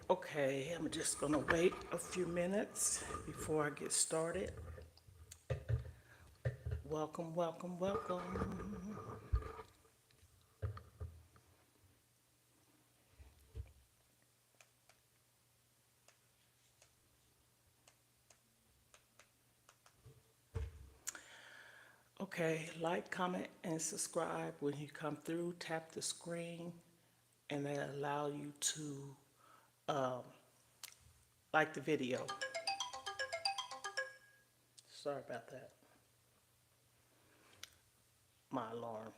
Okay, I'm just gonna wait a few minutes before I get started. Welcome, welcome, welcome. Okay, like, comment, and subscribe. When you come through, tap the screen and that allow you to um, like the video. Sorry about that. My alarm.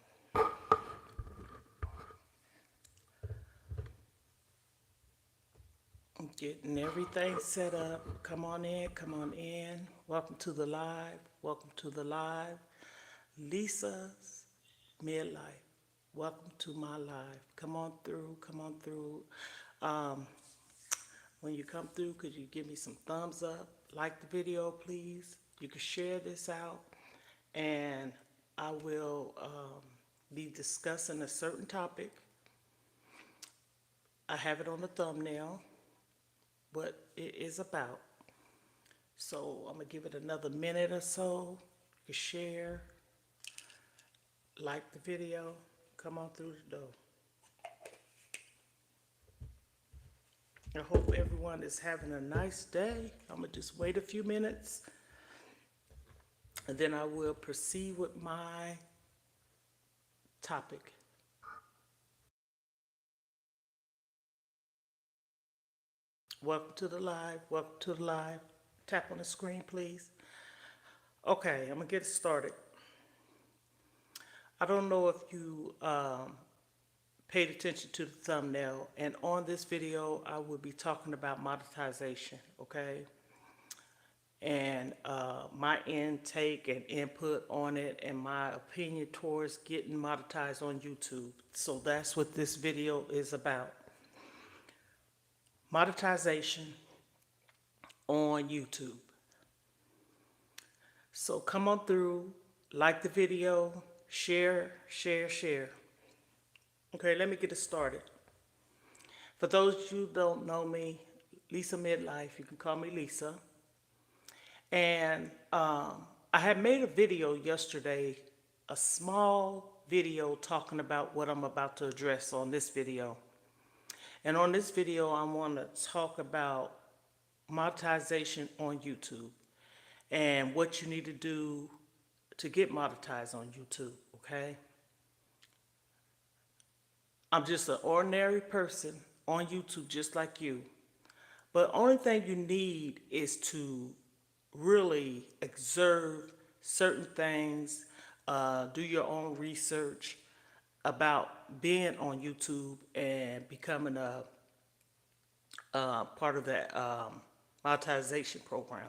I'm getting everything set up. Come on in, come on in. Welcome to the live. Welcome to the live. Lisa's midlife. Welcome to my live. Come on through, come on through. Um, when you come through, could you give me some thumbs up? Like the video, please. You can share this out. And I will be discussing a certain topic. I have it on the thumbnail, what it is about. So I'm going to give it another minute or so. You can share, like the video, come on through the door. I hope everyone is having a nice day. I'm going to just wait a few minutes and then I will proceed with my topic. Welcome to the live. Welcome to the live. Tap on the screen, please. Okay, I'm going to get started. I don't know if you paid attention to the thumbnail, and on this video I will be talking about monetization, okay? And my intake and input on it and my opinion towards getting monetized on YouTube. So that's what this video is about. Monetization on YouTube. So come on through, like the video, share, share, share. Okay, let me get it started. For those of you who don't know me, Lisa Midlife, you can call me Lisa. And I had made a video yesterday, a small video talking about what I'm about to address on this video. And on this video, I want to talk about monetization on YouTube and what you need to do to get monetized on YouTube, okay? I'm just an ordinary person on YouTube just like you. But only thing you need is to really observe certain things, do your own research about being on YouTube and becoming a part of that monetization program.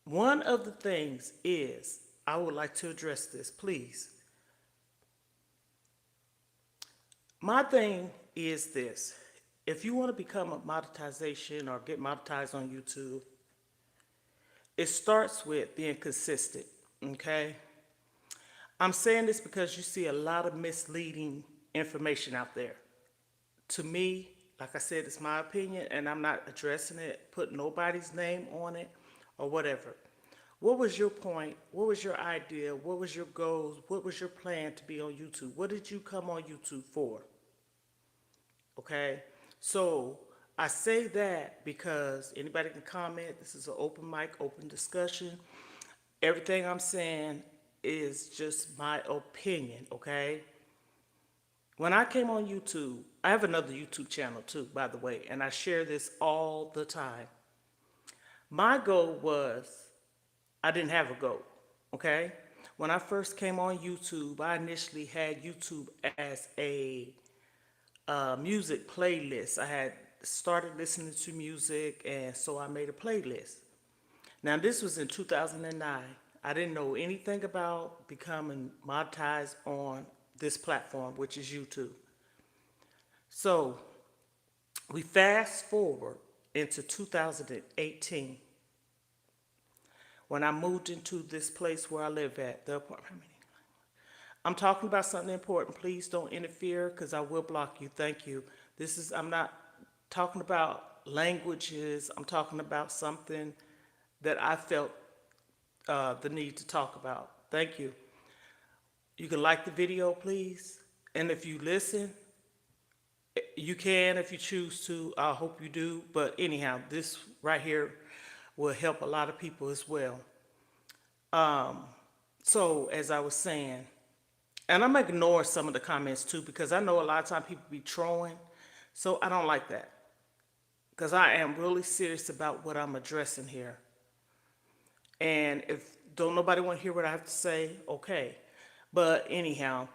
One of the things is, I would like to address this, please. My thing is this. If you want to become a monetization or get monetized on YouTube, it starts with being consistent, okay? I'm saying this because you see a lot of misleading information out there. To me, like I said, it's my opinion, and I'm not addressing it, putting nobody's name on it, or whatever. What was your point? What was your idea? What was your goals? What was your plan to be on YouTube? What did you come on YouTube for? Okay, so I say that because anybody can comment. This is an open mic, open discussion. Everything I'm saying is just my opinion, okay? When I came on YouTube, I have another YouTube channel too, by the way, and I share this all the time. My goal was, I didn't have a goal, okay? When I first came on YouTube, I initially had YouTube as a music playlist. I had started listening to music, and so I made a playlist. Now, this was in 2009. I didn't know anything about becoming monetized on this platform, which is YouTube. So we fast forward into 2018 when I moved into this place where I live at, the apartment. I'm talking about something important. Please don't interfere because I will block you. Thank you. I'm not talking about languages. I'm talking about something that I felt the need to talk about. Thank you. You can like the video, please. And if you listen, you can if you choose to. I hope you do. But anyhow, this right here will help a lot of people as well. So, as I was saying, and I'm ignoring some of the comments too because I know a lot of times people be trolling. So I don't like that because I am really serious about what I'm addressing here. And if don't nobody want to hear what I have to say, okay. But anyhow,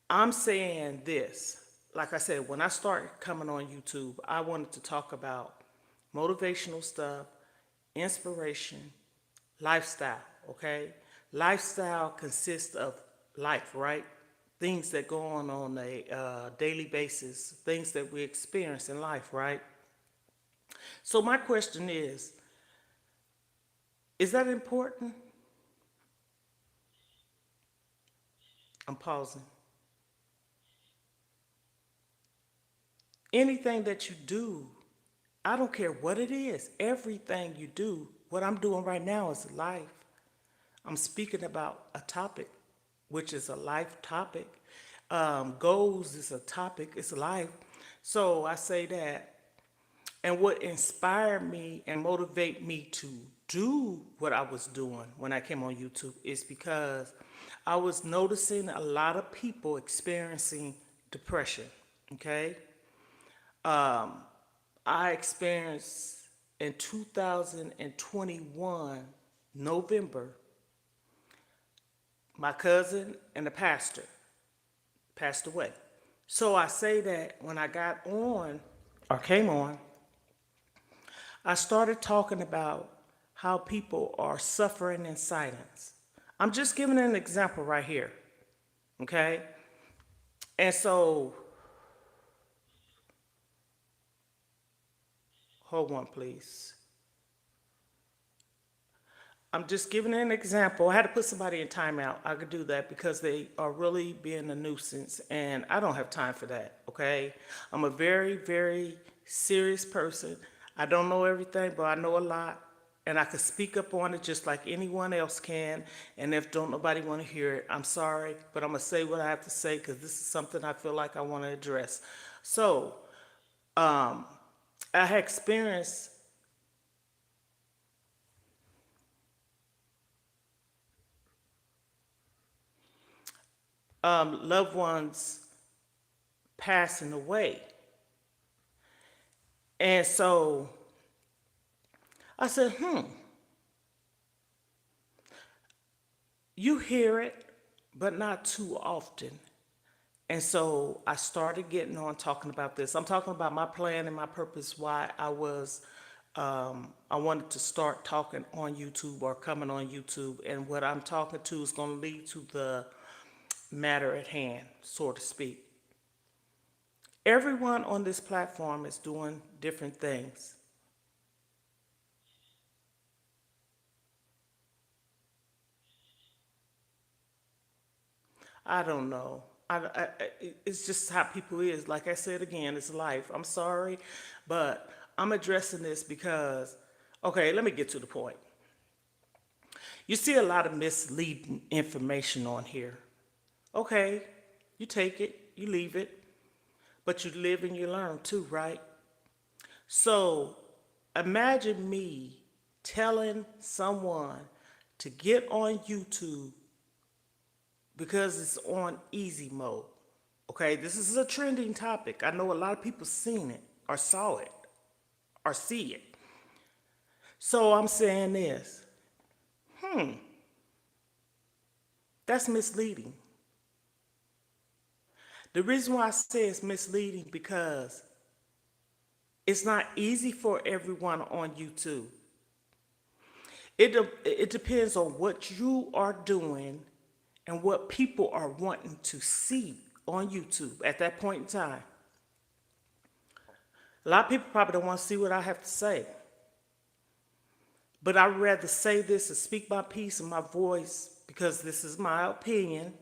I'm saying this. Like I said, when I started coming on YouTube, I wanted to talk about motivational stuff, inspiration, lifestyle, okay? Lifestyle consists of life, right? Things that go on a daily basis, things that we experience in life, right? So my question is that important? I'm pausing. Anything that you do, I don't care what it is, everything you do, what I'm doing right now is life. I'm speaking about a topic, which is a life topic. Goals is a topic, it's life. So I say that. And what inspired me and motivate me to do what I was doing when I came on YouTube is because I was noticing a lot of people experiencing depression. Okay. I experienced in 2021, November, my cousin and the pastor passed away. So I say that when I got on or came on, I started talking about how people are suffering in silence. I'm just giving an example right here, okay? And so, hold on, please. I'm just giving an example. I had to put somebody in timeout. I could do that because they are really being a nuisance, and I don't have time for that, okay? I'm a very, very serious person. I don't know everything, but I know a lot, and I can speak up on it just like anyone else can. And if don't nobody want to hear it, I'm sorry, but I'm gonna say what I have to say because this is something I feel like I want to address. So, I had experienced loved ones passing away. And so I said, you hear it, but not too often. And so I started getting on talking about this. I'm talking about my plan and my purpose, why I wanted to start talking on YouTube or coming on YouTube. And what I'm talking to is going to lead to the matter at hand, so to speak. Everyone on this platform is doing different things. I don't know. It's just how people is. Like I said again, it's life. I'm sorry, but I'm addressing this because, okay, let me get to the point. You see a lot of misleading information on here. Okay, you take it, you leave it, but you live and you learn too, right? So imagine me telling someone to get on YouTube because it's on easy mode. Okay, this is a trending topic. I know a lot of people seen it or saw it or see it. So I'm saying this, that's misleading. The reason why I say it's misleading because It's not easy for everyone on YouTube. It depends on what you are doing and what people are wanting to see on YouTube at that point in time. A lot of people probably don't want to see what I have to say. But I'd rather say this and speak my piece in my voice because this is my opinion.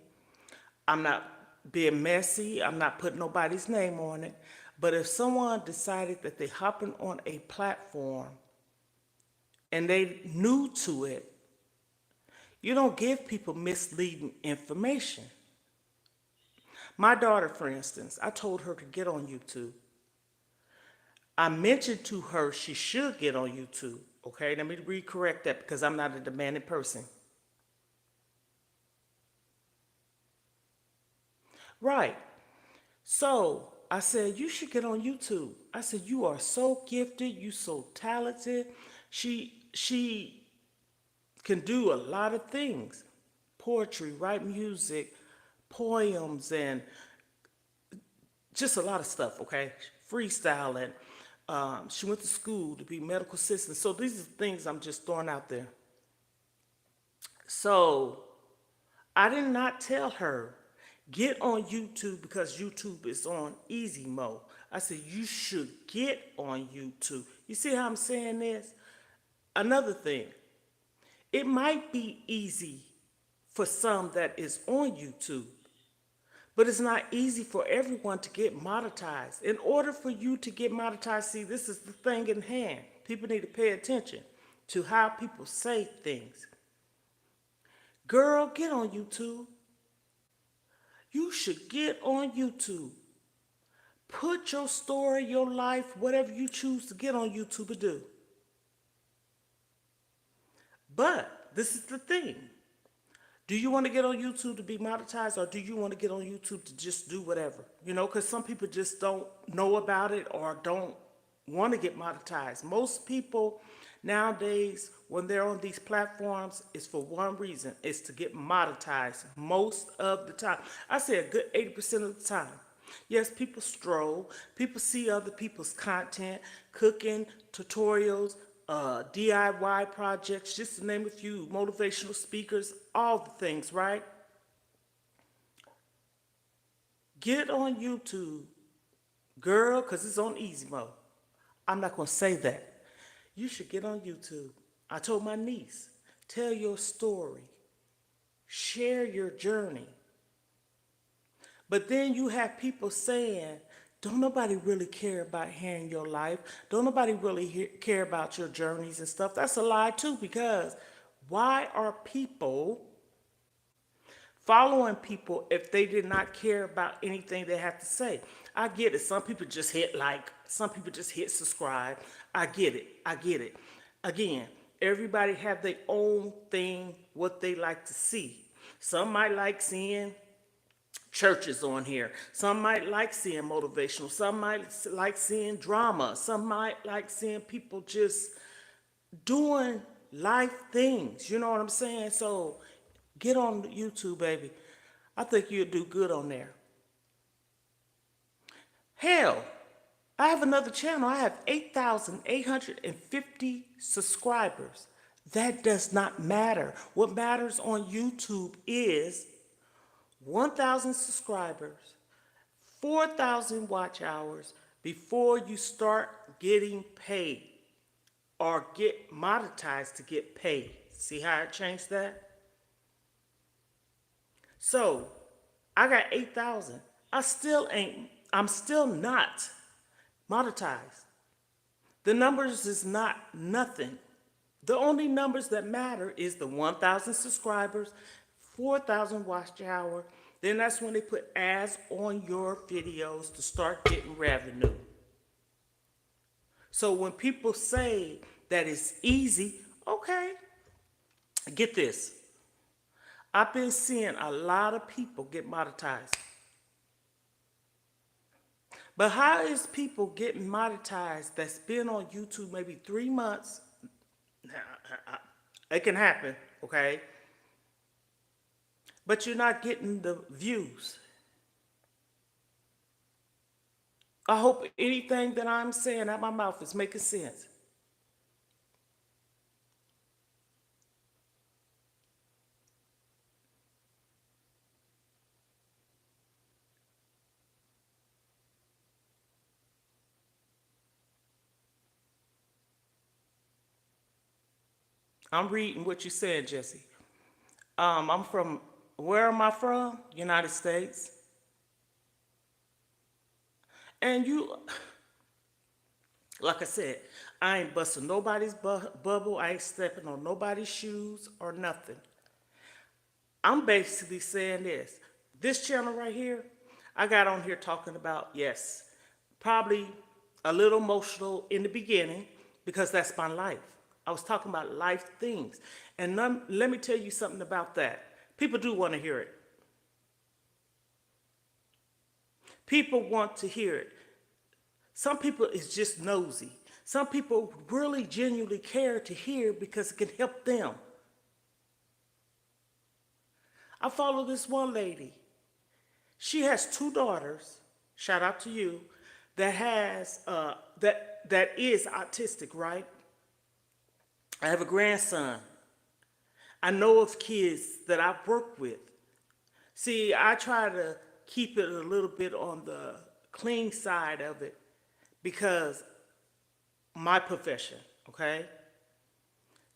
I'm not being messy. I'm not putting nobody's name on it. But if someone decided that they're hopping on a platform and they new to it, you don't give people misleading information. My daughter, for instance, I told her to get on YouTube. I mentioned to her she should get on YouTube. Okay, let me recorrect that because I'm not a demanding person. Right. So I said, you should get on YouTube. I said, you are so gifted, you so talented. She can do a lot of things. Poetry, write music, poems, and just a lot of stuff, okay? Freestyling. She went to school to be medical assistant. So these are things I'm just throwing out there. So I did not tell her, get on YouTube because YouTube is on easy mode. I said, you should get on YouTube. You see how I'm saying this? Another thing, it might be easy for some that is on YouTube, but it's not easy for everyone to get monetized. In order for you to get monetized, see, this is the thing in hand. People need to pay attention to how people say things. Girl, get on YouTube. You should get on YouTube. Put your story, your life, whatever you choose to get on YouTube to do. But this is the thing. Do you want to get on YouTube to be monetized, or do you want to get on YouTube to just do whatever? You know, because some people just don't know about it or don't want to get monetized. Most people nowadays, when they're on these platforms, it's for one reason. It's to get monetized most of the time. I say a good 80% of the time. Yes, people stroll. People see other people's content, cooking, tutorials, DIY projects, just to name a few, motivational speakers, all the things, right? Get on YouTube, girl, because it's on easy mode. I'm not going to say that. You should get on YouTube. I told my niece, tell your story, share your journey. But then you have people saying, don't nobody really care about hearing your life. Don't nobody really care about your journeys and stuff. That's a lie too, because why are people following people if they did not care about anything they have to say? I get it. Some people just hit like, some people just hit subscribe. I get it. I get it. Again, everybody have their own thing, what they like to see. Some might like seeing churches on here. Some might like seeing motivational. Some might like seeing drama. Some might like seeing people just doing life things. You know what I'm saying? So get on YouTube, baby. I think you'll do good on there. Hell, I have another channel. I have 8,850 subscribers. That does not matter. What matters on YouTube is 1,000 subscribers, 4,000 watch hours before you start getting paid or get monetized to get paid. See how I changed that? So I got 8,000. I'm still not monetized. The numbers is not nothing. The only numbers that matter is the 1,000 subscribers, 4,000 watch hour. Then that's when they put ads on your videos to start getting revenue. So when people say that it's easy, okay, get this. I've been seeing a lot of people get monetized. But how is people getting monetized that's been on YouTube maybe 3 months? It can happen, okay? But you're not getting the views. I hope anything that I'm saying out my mouth is making sense. I'm reading what you said, Jesse. I'm from, where am I from? United States. And you, like I said, I ain't busting nobody's bubble. I ain't stepping on nobody's shoes or nothing. I'm basically saying this. This channel right here, I got on here talking about, yes, probably a little emotional in the beginning because that's my life. I was talking about life things. And let me tell you something about that. People do want to hear it. People want to hear it. Some people is just nosy. Some people really genuinely care to hear because it can help them. I follow this one lady. She has two daughters. Shout out to you. That has that is autistic, right? I have a grandson. I know of kids that I've worked with. See, I try to keep it a little bit on the clean side of it because my profession, okay?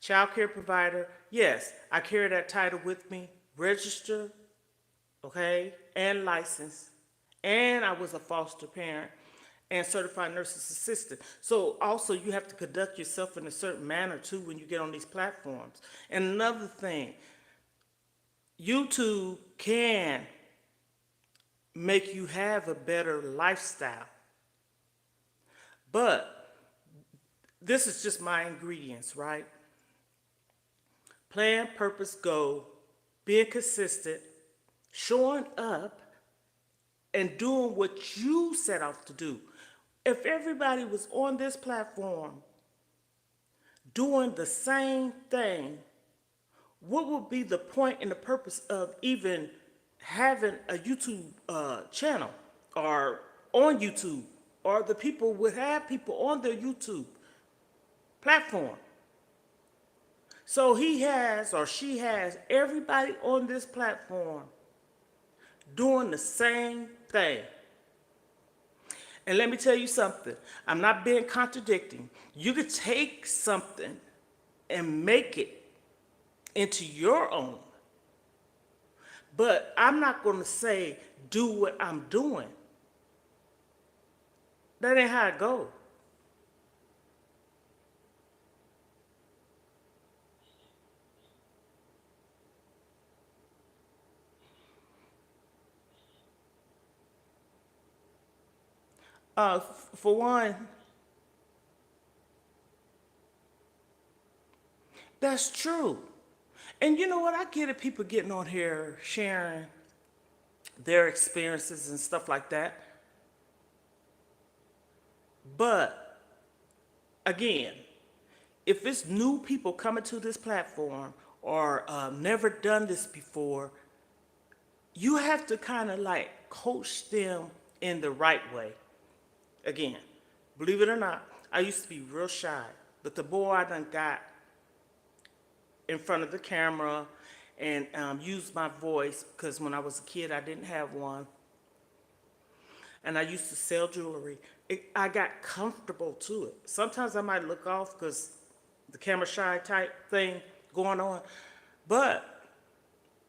Child care provider, yes, I carry that title with me, registered, okay, and licensed. And I was a foster parent and certified nurse's assistant. So also you have to conduct yourself in a certain manner too when you get on these platforms. And another thing, YouTube can make you have a better lifestyle. But this is just my ingredients, right? Plan, purpose, goal, being consistent, showing up, and doing what you set out to do. If everybody was on this platform doing the same thing, what would be the point and the purpose of even having a YouTube channel or on YouTube, or the people would have people on their YouTube platform? So he has or she has everybody on this platform doing the same thing. And let me tell you something. I'm not being contradicting. You could take something and make it into your own. But I'm not going to say do what I'm doing. That ain't how it goes. For one, that's true. And you know what? I get it, people getting on here sharing their experiences and stuff like that. But again, if it's new people coming to this platform or never done this before, you have to kind of like coach them in the right way. Again, believe it or not, I used to be real shy, but the more I done got in front of the camera and used my voice, because when I was a kid I didn't have one, and I used to sell jewelry, I got comfortable to it. Sometimes I might look off because the camera shy type thing going on, but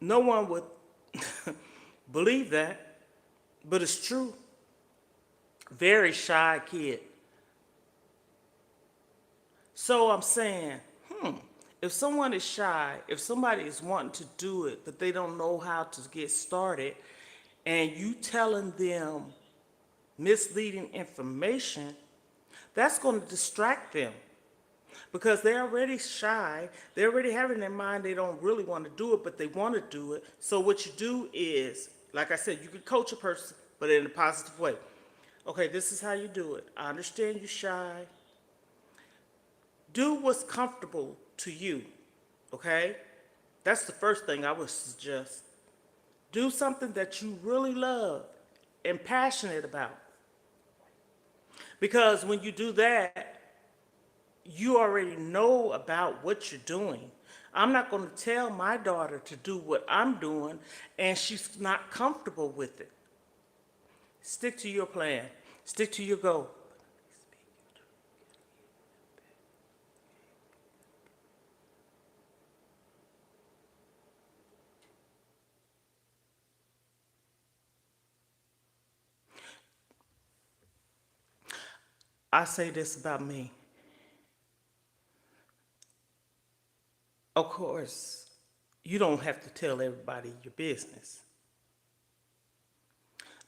no one would believe that, but it's true. Very shy kid. So I'm saying, if someone is shy, if somebody is wanting to do it, but they don't know how to get started, and you telling them misleading information, that's going to distract them because they're already shy. They already have in their mind they don't really want to do it, but they want to do it. So what you do is, like I said, you can coach a person, but in a positive way. Okay, this is how you do it. I understand you're shy. Do what's comfortable to you, okay? That's the first thing I would suggest. Do something that you really love and passionate about. Because when you do that, you already know about what you're doing. I'm not going to tell my daughter to do what I'm doing and she's not comfortable with it. Stick to your plan, stick to your goal. I say this about me. Of course, you don't have to tell everybody your business.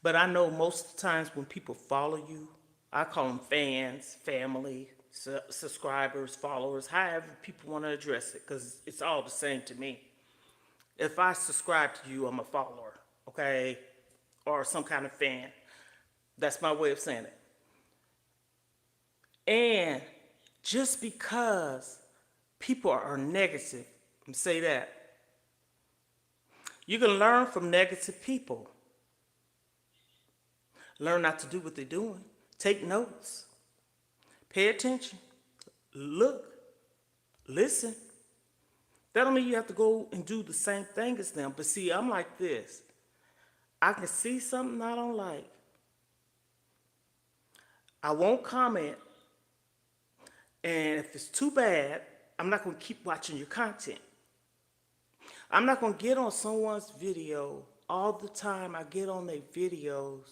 But I know most of the times when people follow you, I call them fans, family, subscribers, followers, however people want to address it, because it's all the same to me. If I subscribe to you, I'm a follower, okay? Or some kind of fan. That's my way of saying it. And just because people are negative, say that, you can learn from negative people. Learn not to do what they're doing. Take notes. Pay attention. Look. Listen. That don't mean you have to go and do the same thing as them. But see, I'm like this. I can see something I don't like. I won't comment. And if it's too bad, I'm not going to keep watching your content. I'm not going to get on someone's video all the time I get on their videos.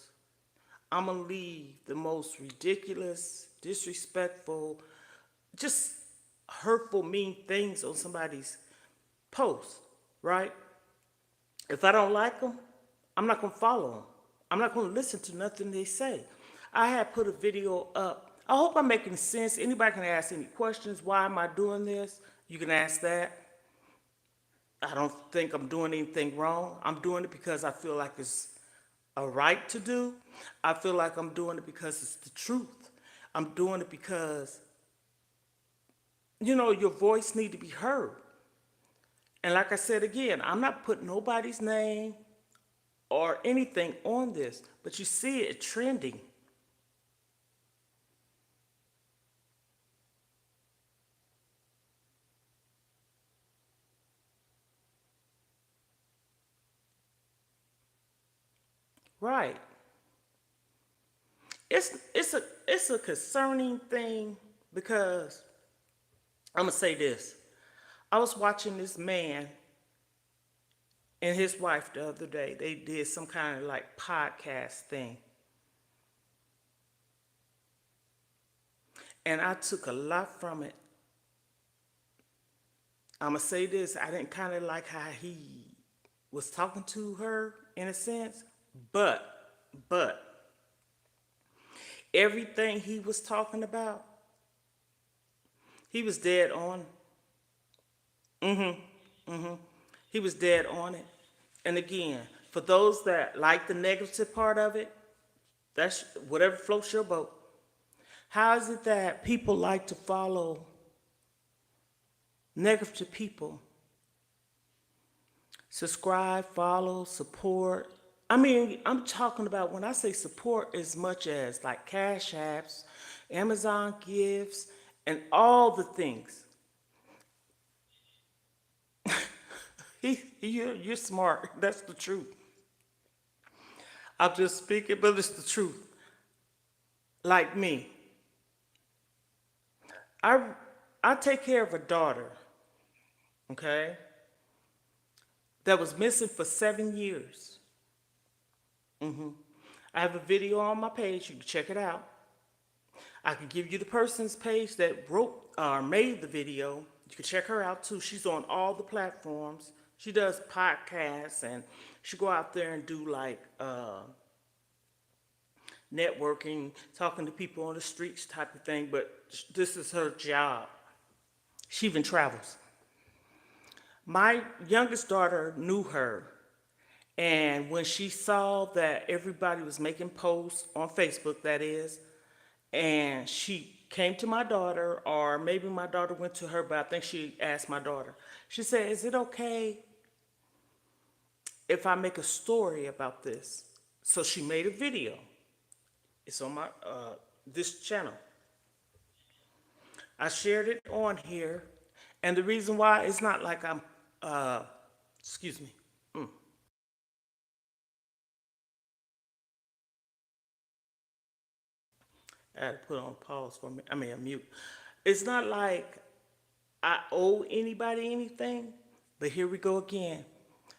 I'm going to leave the most ridiculous, disrespectful, just hurtful, mean things on somebody's post, right? If I don't like them, I'm not going to follow them. I'm not going to listen to nothing they say. I had put a video up. I hope I'm making sense. Anybody can ask any questions. Why am I doing this? You can ask that. I don't think I'm doing anything wrong. I'm doing it because I feel like it's a right to do. I feel like I'm doing it because it's the truth. I'm doing it because, your voice need to be heard. And like I said again, I'm not putting nobody's name or anything on this, but you see it trending. Right. It's a concerning thing because I'm gonna say this. I was watching this man and his wife the other day. They did some kind of like podcast thing. And I took a lot from it. I'm gonna say this. I didn't kind of like how he was talking to her in a sense, but everything he was talking about, he was dead on. He was dead on it. And again, for those that like the negative part of it, that's whatever floats your boat. How is it that people like to follow negative people? Subscribe, follow, support. I mean, I'm talking about when I say support as much as like Cash Apps, Amazon gifts, and all the things. You're smart. That's the truth. I'm just speaking, but it's the truth. Like me, I I take care of a daughter, okay, that was missing for 7 years. I have a video on my page. You can check it out. I can give you the person's page that wrote or made the video. You can check her out too. She's on all the platforms. She does podcasts and she go out there and do like networking, talking to people on the streets type of thing. But this is her job. She even travels. My youngest daughter knew her. And when she saw that everybody was making posts on Facebook, that is, and she came to my daughter, or maybe my daughter went to her, but I think she asked my daughter. She said, "Is it okay if I make a story about this?" So she made a video. It's on my this channel. I shared it on here, and the reason why, it's not like I'm, uh, excuse me. I had to put on pause for me. I mean, a mute. It's not like I owe anybody anything, but here we go again.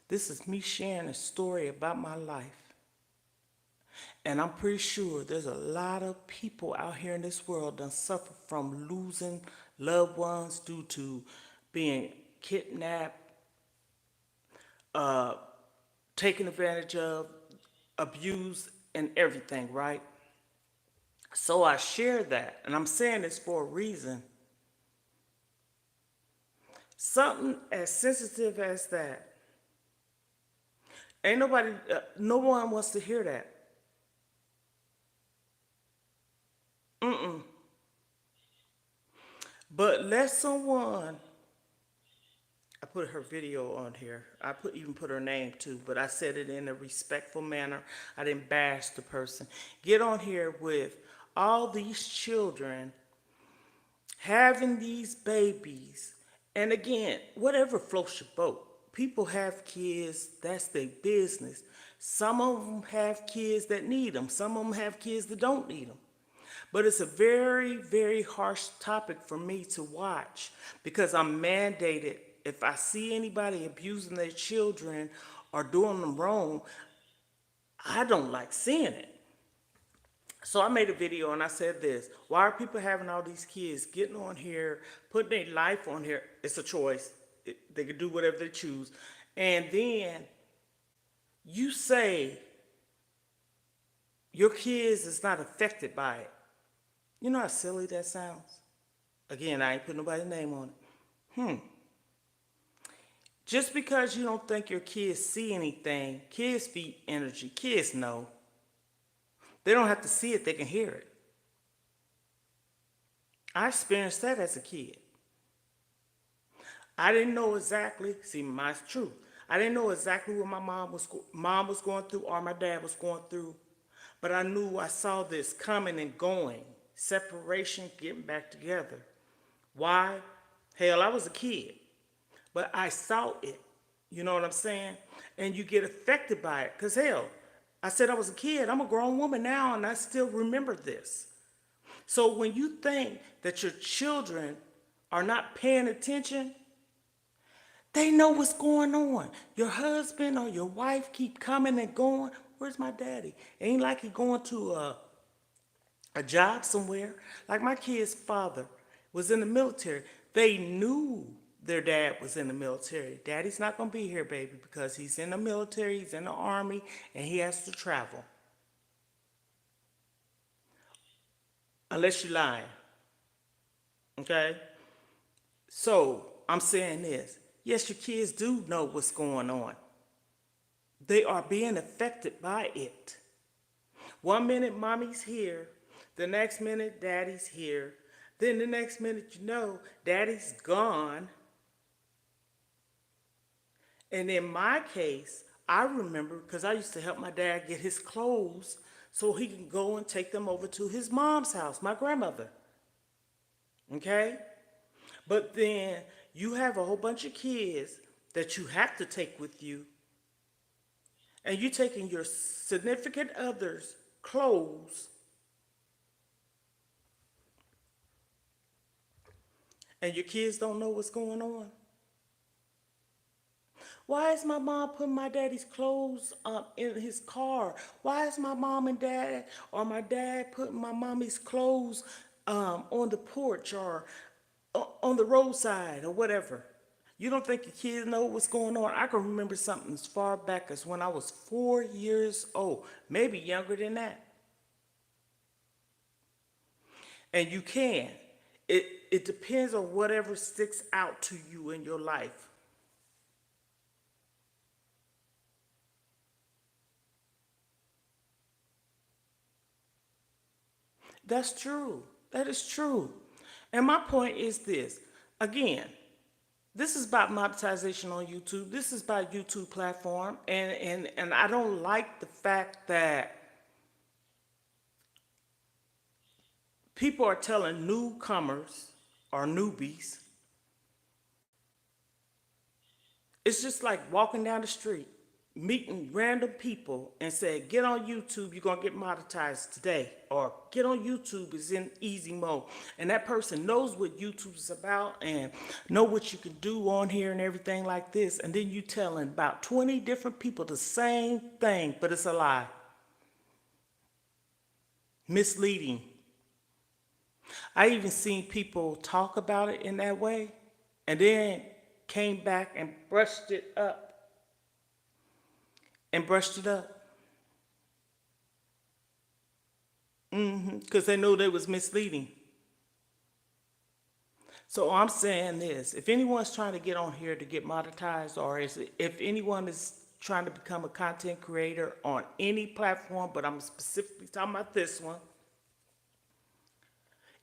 This is me sharing a story about my life. And I'm pretty sure there's a lot of people out here in this world that suffer from losing loved ones due to being kidnapped, taken advantage of, abused, and everything, right? So I share that, and I'm saying this for a reason. Something as sensitive as that, ain't nobody, no one wants to hear that. But let someone, I put her video on here. Even put her name too, but I said it in a respectful manner. I didn't bash the person. Get on here with all these children having these babies. And again, whatever floats your boat. People have kids, that's their business. Some of them have kids that need them. Some of them have kids that don't need them. But it's a very, very harsh topic for me to watch because I'm mandated. If I see anybody abusing their children or doing them wrong, I don't like seeing it. So I made a video and I said this: why are people having all these kids getting on here, putting their life on here? It's a choice. They can do whatever they choose. And then you say your kids is not affected by it. You know how silly that sounds? Again, I ain't put nobody's name on it. Just because you don't think your kids see anything, kids feel energy. Kids know. They don't have to see it, they can hear it. I experienced that as a kid. I didn't know exactly, see, mine's true. I didn't know exactly what my mom was going through or my dad was going through, but I knew I saw this coming and going. Separation, getting back together. Why? Hell, I was a kid, but I saw it. You know what I'm saying? And you get affected by it. Because hell, I said I was a kid. I'm a grown woman now, and I still remember this. So when you think that your children are not paying attention, they know what's going on. Your husband or your wife keep coming and going. Where's my daddy? Ain't like he going to a job somewhere. Like my kid's father was in the military. They knew their dad was in the military. Daddy's not going to be here, baby, because he's in the military, he's in the army, and he has to travel. Unless you're lying. Okay? So I'm saying this. Yes, your kids do know what's going on. They are being affected by it. One minute mommy's here, the next minute daddy's here, then the next minute you know daddy's gone. And in my case, I remember because I used to help my dad get his clothes so he can go and take them over to his mom's house, my grandmother. Okay? But then you have a whole bunch of kids that you have to take with you, and you're taking your significant other's clothes, and your kids don't know what's going on. Why is my mom putting my daddy's clothes in his car? Why is my mom and dad or my dad putting my mommy's clothes on the porch or on the roadside or whatever? You don't think your kids know what's going on? I can remember something as far back as when I was 4 years old, maybe younger than that. And you can. It depends on whatever sticks out to you in your life. That's true. That is true. And my point is this. Again, this is about monetization on YouTube. This is about YouTube platform. And I don't like the fact that People are telling newcomers or newbies, it's just like walking down the street, meeting random people and saying, get on YouTube, you're going to get monetized today. Or get on YouTube, it's in easy mode. And that person knows what YouTube is about and know what you can do on here and everything like this. And then you telling about 20 different people the same thing, but it's a lie. Misleading. I even seen people talk about it in that way and then came back and brushed it up. Because they knew they was misleading. So I'm saying this, if anyone's trying to get on here to get monetized, or if anyone is trying to become a content creator on any platform, but I'm specifically talking about this one,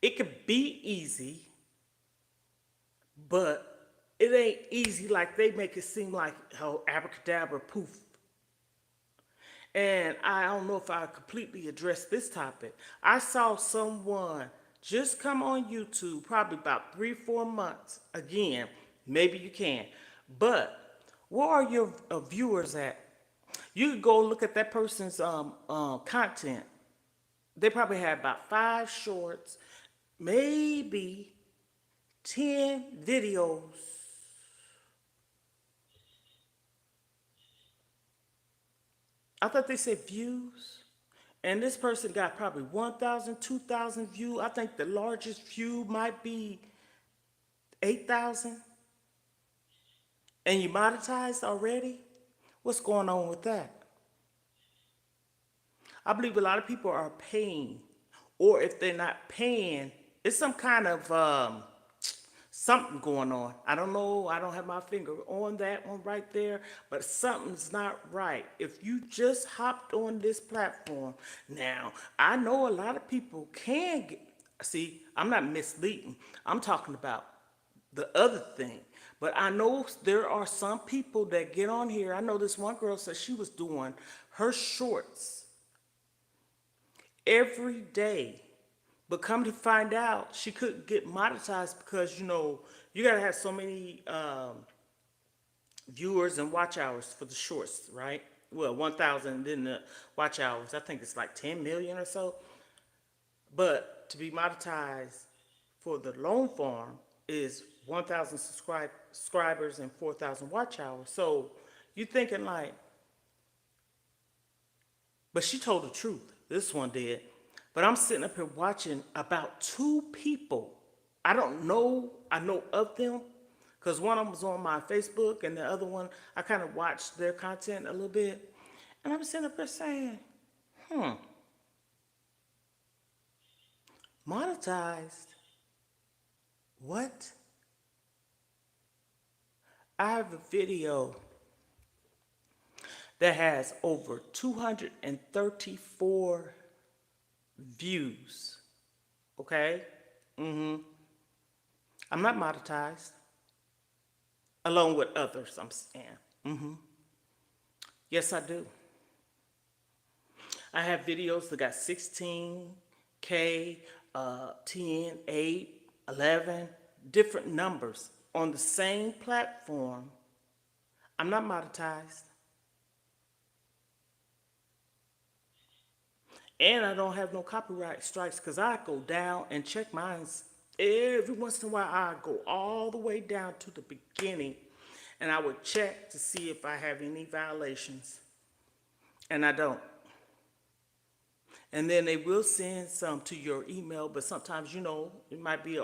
it could be easy, but it ain't easy like they make it seem like, oh, abracadabra, poof. And I don't know if I completely addressed this topic. I saw someone just come on YouTube probably about 3-4 months. Again, maybe you can. But where are your viewers at? You could go look at that person's content. They probably had about 5 shorts, maybe 10 videos. I thought they said views. And this person got probably 1,000, 2,000 views. I think the largest view might be 8,000. And you monetized already? What's going on with that? I believe a lot of people are paying. Or if they're not paying, it's some kind of something going on. I don't know. I don't have my finger on that one right there, but something's not right. If you just hopped on this platform, now I know a lot of people can get, see, I'm not misleading. I'm talking about the other thing. But I know there are some people that get on here. I know this one girl said she was doing her shorts every day. But come to find out, she couldn't get monetized because, you got to have so many viewers and watch hours for the shorts, right? Well, 1,000, then the watch hours. I think it's like 10 million or so. But to be monetized for the long form is 1,000 subscribers and 4,000 watch hours. So you're thinking like, but she told the truth. This one did. But I'm sitting up here watching about 2 people. I don't know. I know of them because one of them was on my Facebook and the other one, I kind of watched their content a little bit. And I'm sitting up here saying, monetized? What? I have a video that has over 234 views. Okay? I'm not monetized. Along with others, I'm saying. Yes, I do. I have videos that got 16K, 10, 8, 11, different numbers on the same platform. I'm not monetized. And I don't have no copyright strikes because I go down and check mine. Every once in a while, I go all the way down to the beginning and I would check to see if I have any violations. And I don't. And then they will send some to your email, but sometimes, it might be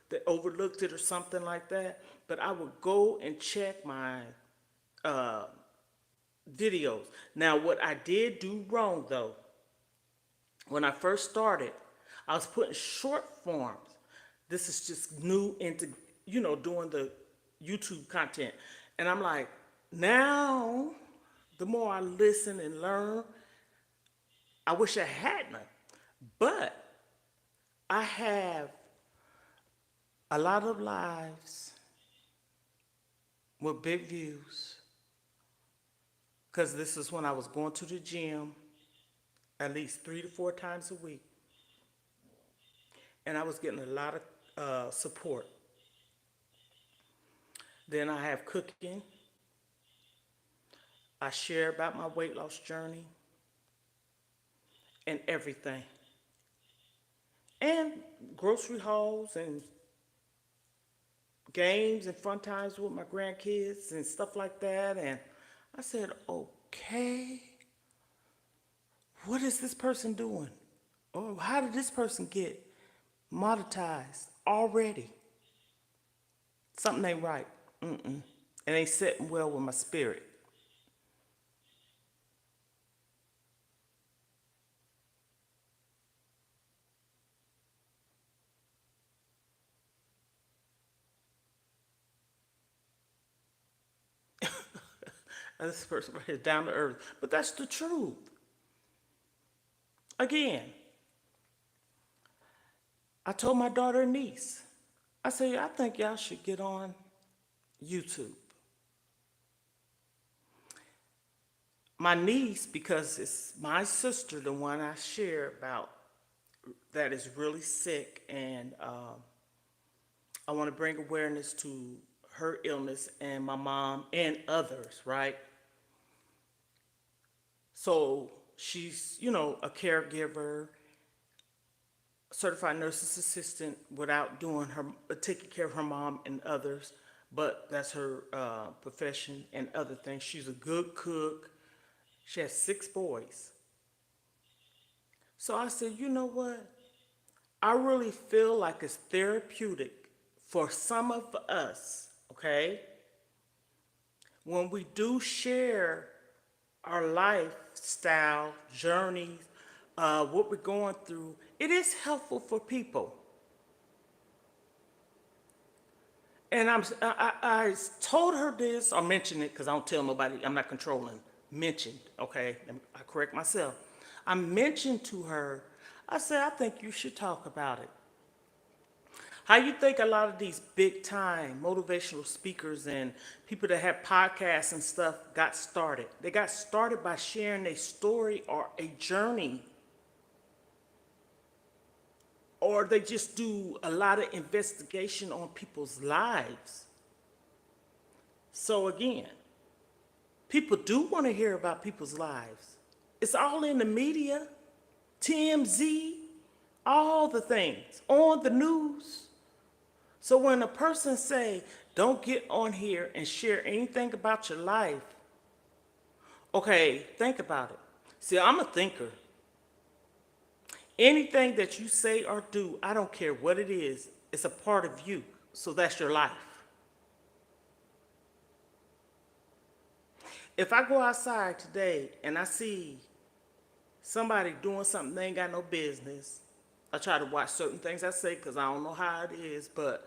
they overlooked it or something like that. But I would go and check my videos. Now, what I did do wrong, though, when I first started, I was putting short forms. This is just new into, doing the YouTube content. And I'm like, now, the more I listen and learn, I wish I hadn't. But I have a lot of lives with big views. Because this is when I was going to the gym at least 3 to 4 times a week. and I was getting a lot of support. Then I have cooking. I share about my weight loss journey and everything, and grocery hauls and games and fun times with my grandkids and stuff like that. And I said, okay, what is this person doing? Or how did this person get monetized already? Something ain't right. Mm-mm. It ain't sitting well with my spirit. This person right here, down to earth. But that's the truth. Again, I told my daughter and niece, I said, I think y'all should get on YouTube. My niece, because it's my sister, the one I share about, that is really sick, and I want to bring awareness to her illness and my mom and others, right? So she's, a caregiver, certified nurse's assistant without doing her, taking care of her mom and others, but that's her profession and other things. She's a good cook. She has 6 boys. So I said, you know what? I really feel like it's therapeutic for some of us, okay? When we do share our lifestyle journeys, what we're going through, it is helpful for people. And I told her this, or mentioned it, because I don't tell nobody, I'm not controlling. Mentioned, okay? I correct myself. I mentioned to her, I said, I think you should talk about it. How you think a lot of these big time motivational speakers and people that have podcasts and stuff got started? They got started by sharing a story or a journey. Or they just do a lot of investigation on people's lives. So again, people do want to hear about people's lives. It's all in the media, TMZ, all the things on the news. So when a person say, don't get on here and share anything about your life, okay, think about it. See, I'm a thinker. Anything that you say or do, I don't care what it is, it's a part of you. So that's your life. If I go outside today and I see somebody doing something they ain't got no business, I try to watch certain things I say because I don't know how it is, but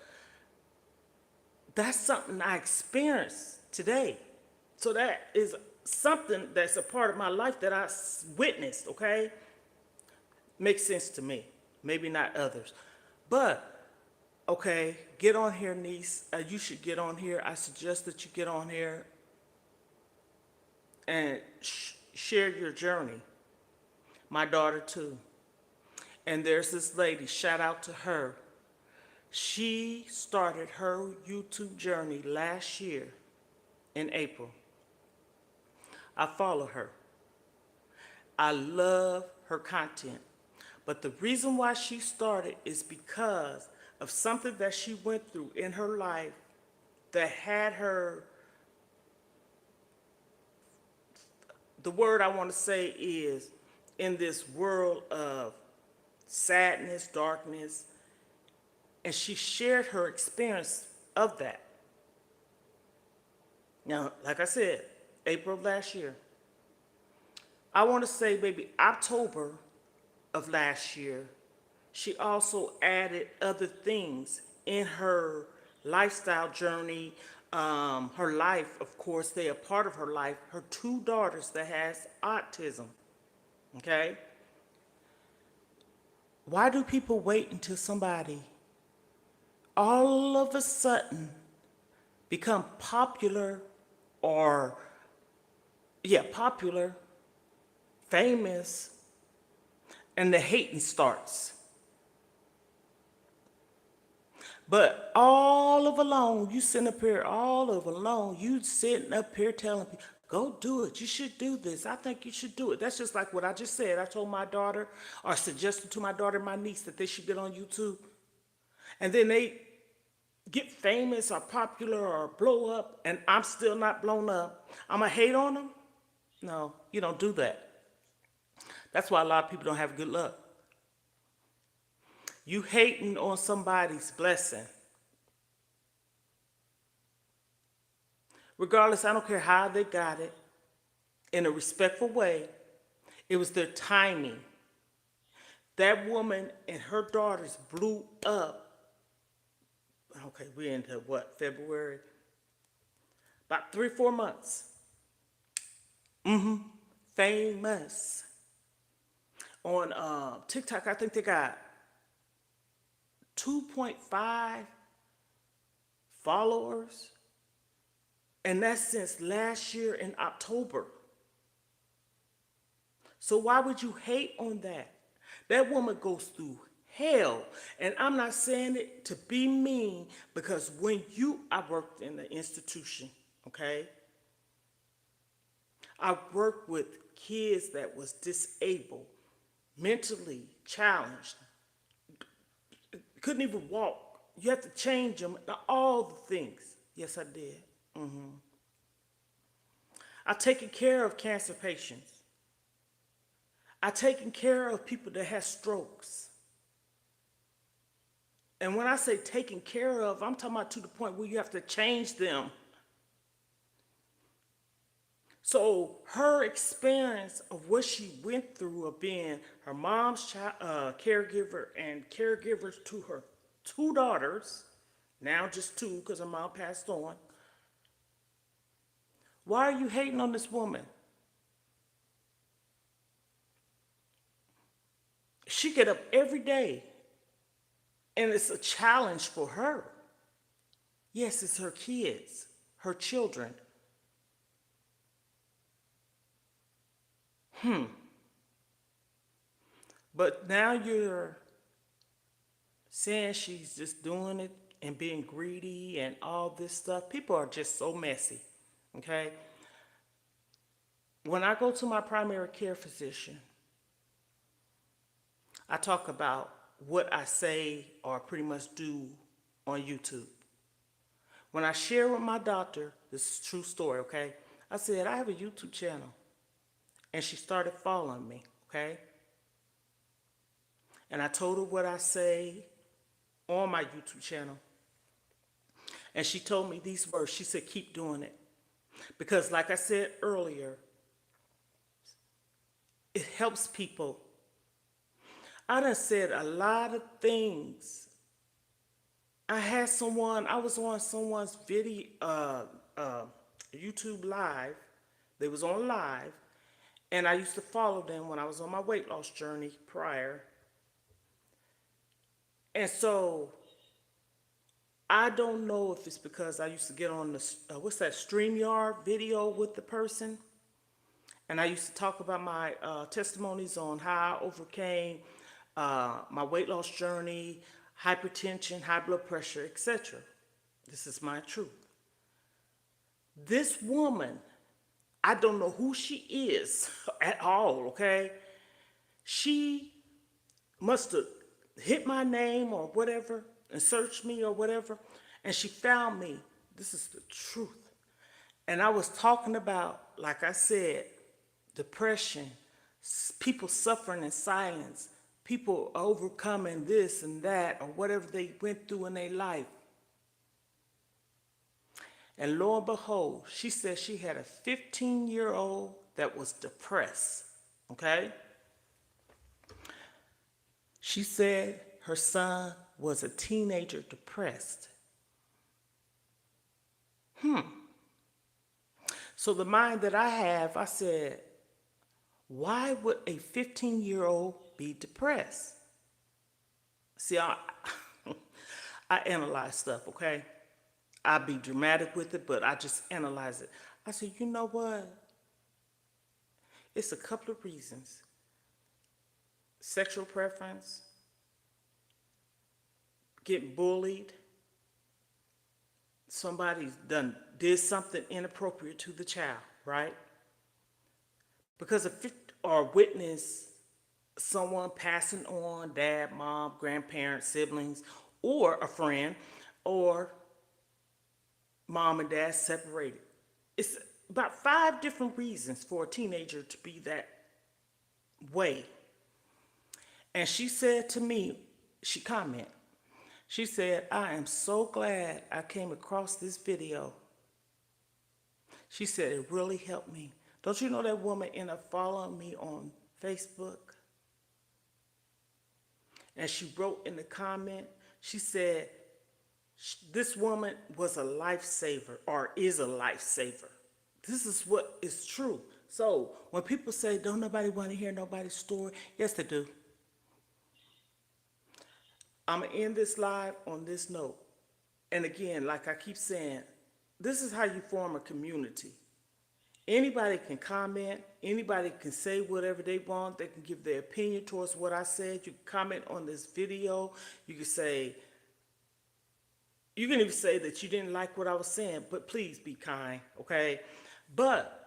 that's something I experienced today. So that is something that's a part of my life that I witnessed, okay? Makes sense to me. Maybe not others. But, okay, get on here, niece. You should get on here. I suggest that you get on here and share your journey. My daughter, too. And there's this lady, shout out to her. She started her YouTube journey last year in April. I follow her. I love her content. But the reason why she started is because of something that she went through in her life that had her, the word I want to say is, in this world of sadness, darkness, and she shared her experience of that. Now, like I said, April of last year. I want to say maybe October of last year, she also added other things in her lifestyle journey. Her life, of course, they are part of her life. Her 2 daughters that has autism, okay? Why do people wait until somebody all of a sudden become popular or, popular, famous, and the hating starts? But all of alone, you sitting up here all of alone, you sitting up here telling people, go do it. You should do this. I think you should do it. That's just like what I just said. I told my daughter, or suggested to my daughter and my niece that they should get on YouTube. And then they get famous or popular or blow up, and I'm still not blown up. I'm going to hate on them? No, you don't do that. That's why a lot of people don't have good luck. You hating on somebody's blessing. Regardless, I don't care how they got it, in a respectful way, it was their timing. That woman and her daughters blew up. Okay, we're into what, February? About 3 or 4 months. Famous. On TikTok, I think they got 2.5 followers. And that's since last year in October. So why would you hate on that? That woman goes through hell. And I'm not saying it to be mean, because I worked in the institution, okay? I worked with kids that was disabled, mentally challenged, couldn't even walk. You have to change them, all the things. Yes, I did. I've taken care of cancer patients. I've taken care of people that have strokes. And when I say taken care of, I'm talking about to the point where you have to change them. So her experience of what she went through of being her mom's caregiver and caregivers to her 2 daughters, now just 2 because her mom passed on. Why are you hating on this woman? She get up every day, and it's a challenge for her. Yes, it's her kids, her children. But now you're saying she's just doing it and being greedy and all this stuff. People are just so messy, okay? When I go to my primary care physician, I talk about what I say or pretty much do on YouTube. When I share with my doctor, this is a true story, okay? I said, I have a YouTube channel. And she started following me, okay? And I told her what I say on my YouTube channel. And she told me these words. She said, keep doing it. Because like I said earlier, it helps people. I done said a lot of things. I was on someone's video, YouTube live. They was on live. And I used to follow them when I was on my weight loss journey prior. And so I don't know if it's because I used to get on the, StreamYard video with the person. And I used to talk about my testimonies on how I overcame my weight loss journey, hypertension, high blood pressure, etc. This is my truth. This woman, I don't know who she is at all, okay? She must have hit my name or whatever and searched me or whatever, and she found me. This is the truth. And I was talking about, like I said, depression, people suffering in silence, people overcoming this and that or whatever they went through in their life. And lo and behold, she said she had a 15-year-old that was depressed, okay? She said her son was a teenager depressed. So the mind that I have, I said, why would a 15-year-old be depressed? See, I analyze stuff, okay? I be dramatic with it, but I just analyze it. I said, you know what? It's a couple of reasons. Sexual preference, getting bullied, somebody's did something inappropriate to the child, right? Because if it, or witness someone passing on, dad, mom, grandparents, siblings, or a friend, or mom and dad separated. It's about 5 different reasons for a teenager to be that way. And she said to me, she commented, she said, I am so glad I came across this video. She said, it really helped me. Don't you know that woman ended up following me on Facebook? And she wrote in the comment, she said, this woman was a lifesaver or is a lifesaver. This is what is true. So when people say, don't nobody want to hear nobody's story, yes, they do. I'm going to end this live on this note. And again, like I keep saying, this is how you form a community. Anybody can comment. Anybody can say whatever they want. They can give their opinion towards what I said. You can comment on this video. You can say, you can even say that you didn't like what I was saying, but please be kind, okay? But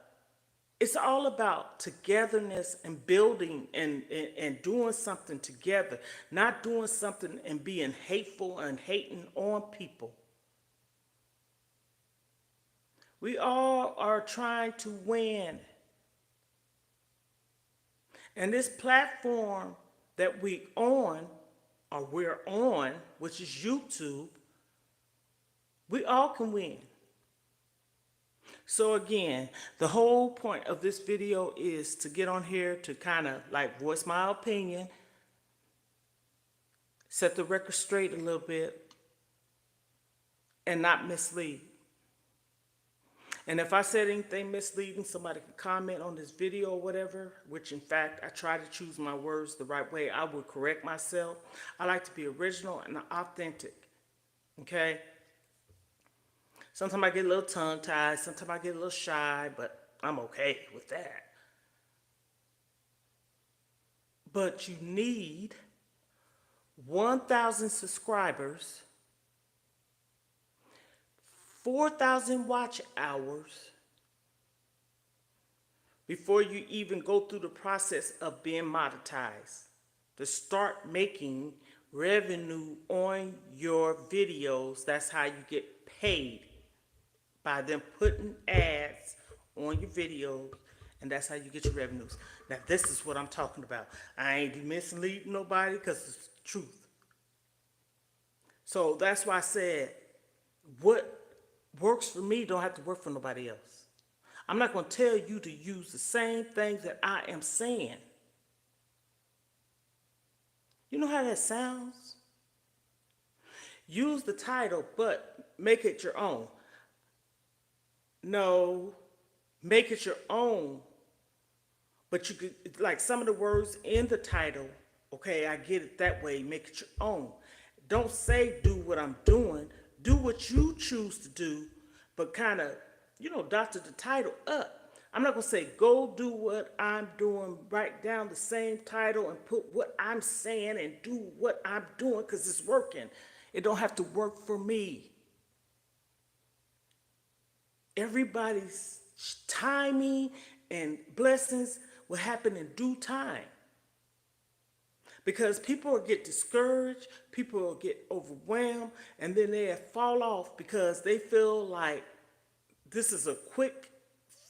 it's all about togetherness and building and doing something together, not doing something and being hateful and hating on people. We all are trying to win. And this platform that we're on, which is YouTube, we all can win. So again, the whole point of this video is to get on here to kind of like voice my opinion, set the record straight a little bit, and not mislead. And if I said anything misleading, somebody can comment on this video or whatever, which in fact, I try to choose my words the right way. I will correct myself. I like to be original and authentic, okay? Sometimes I get a little tongue-tied, sometimes I get a little shy, but I'm okay with that. But you need 1,000 subscribers, 4,000 watch hours before you even go through the process of being monetized, to start making revenue on your videos. That's how you get paid, by them putting ads on your videos, and that's how you get your revenues. Now, this is what I'm talking about. I ain't misleading nobody because it's the truth. So that's why I said, what works for me don't have to work for nobody else. I'm not going to tell you to use the same things that I am saying. You know how that sounds? Use the title, but make it your own. No, make it your own. But you could, like some of the words in the title, okay, I get it that way, make it your own. Don't say do what I'm doing. Do what you choose to do, but kind of, doctor the title up. I'm not going to say go do what I'm doing, write down the same title and put what I'm saying and do what I'm doing because it's working. It don't have to work for me. Everybody's timing and blessings will happen in due time. Because people will get discouraged, people will get overwhelmed, and then they'll fall off because they feel like this is a quick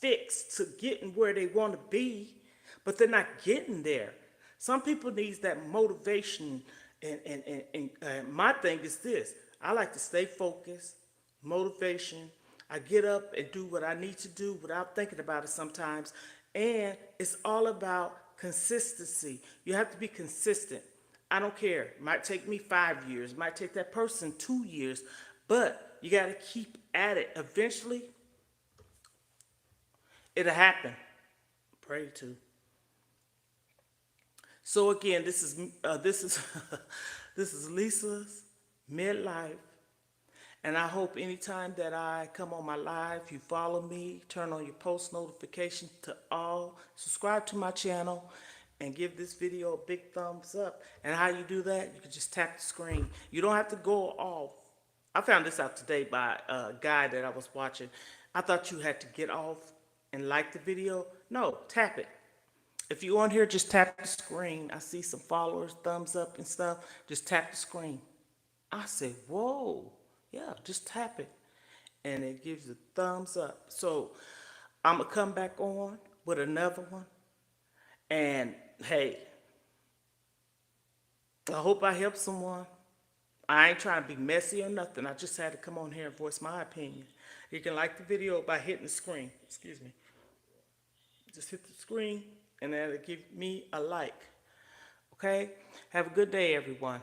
fix to getting where they want to be, but they're not getting there. Some people need that motivation, and my thing is this. I like to stay focused, motivation. I get up and do what I need to do without thinking about it sometimes, and it's all about consistency. You have to be consistent. I don't care. It might take me 5 years. It might take that person 2 years. But you got to keep at it. Eventually, it'll happen. Pray to. So again, this is this is Lisa's MID-LIFE. And I hope anytime that I come on my live, you follow me, turn on your post notifications to all, subscribe to my channel, and give this video a big thumbs up. And how you do that, you can just tap the screen. You don't have to go off I found this out today by a guy that I was watching. I thought you had to get off and like the video. No, tap it. If you on here, just tap the screen. I see some followers, thumbs up and stuff. Just tap the screen. I said, whoa, yeah, just tap it. And it gives a thumbs up. So I'm going to come back on with another one. And hey, I hope I help someone. I ain't trying to be messy or nothing. I just had to come on here and voice my opinion. You can like the video by hitting the screen. Excuse me. Just hit the screen and that'll give me a like. Okay? Have a good day, everyone.